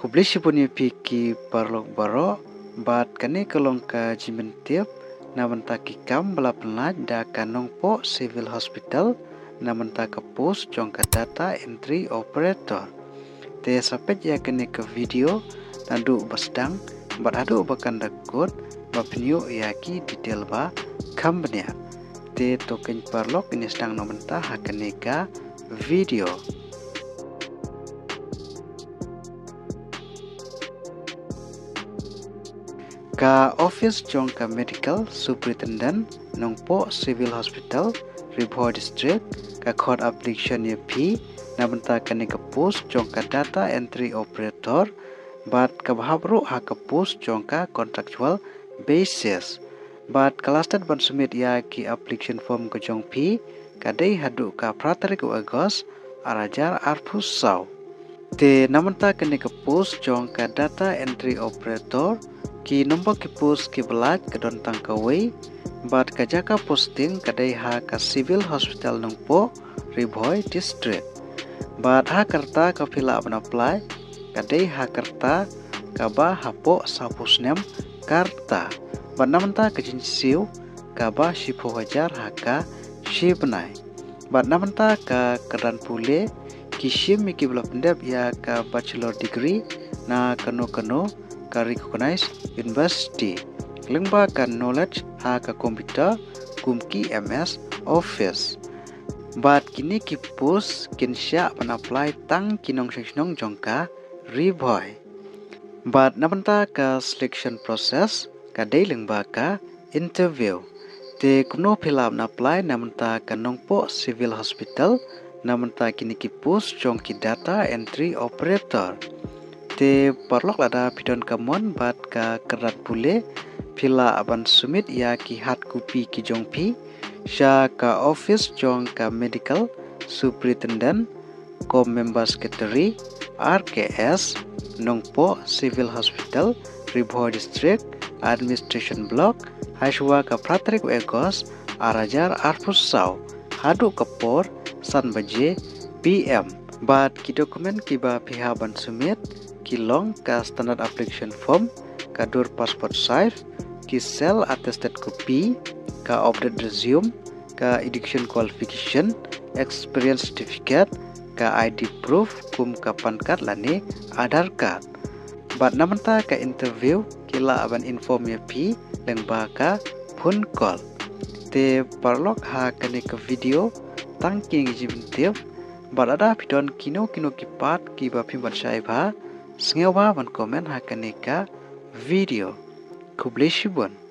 Kublishi punya piki parlok baro bat kane kolong ka jimentip namun taki kam belapelaj da kanong po civil hospital namun tak pos jongka data entry operator. Te sapet ya kane ke video nandu basdang bat adu bakan dakut bapnyo yaki detail ba kambnya. Te token parlok ini sedang namun ta hakane ka video. Ka office jongka medical superintendent nongpo civil hospital Ribho district ka court application ye P namun ta kane ka post jongka data entry operator bat ka bhabru ha ka post jongka contractual basis bat kalastat ban submit ya ki application form ko jong P kadai hadu ka pratarik Agos arajar arpusau te namun ta kane ka post jongka data entry operator ki nombor ki post ki belaj ke don tangkawai bat kajaka posting kadai ha ka civil hospital nongpo Ribhoi district bat ha karta ka fill up and apply kadai ha karta ka ba hapo sapusnem karta bat namanta ka jinsiu ka ba shipo hajar ha ka shibnai bat namanta ka keran pule ki shim ki belap ndep ya ka bachelor degree na kano ka recognized university lengba ka knowledge ha ka computer kumki MS office bat kini ki post kinsya pan apply tang kinong seksnong jongka Ribhoi bat namanta ka selection process ka dei lengba ka interview te kuno fill up na apply namanta ka nongpo civil hospital namanta kini ki post jongki data entry operator te parlok lada pidon kamon bat ka kerat pule pila aban sumit ya ki hat kupi ki jong pi sha ka office jong ka medical superintendent kom member secretary RKS nongpo civil hospital Ribho district administration block haiswa ka pratrik Agos arajar arpusau hadu kapor san baje PM bat ki dokumen ki ba piha ban sumit ki long ka standard application form ka dur passport size ki sel attested copy ka update resume ka education qualification experience certificate ka ID proof kum ka pan card lani Aadhaar card bat namanta ka interview kila aban inform ya pi lengba ka phone call te parlok ha kane ka video tangking jibintip bat ada pidon kino ki pat ki ba phi ban sai ba Sengawa ban komen ha kane ka video. Kubleshibun.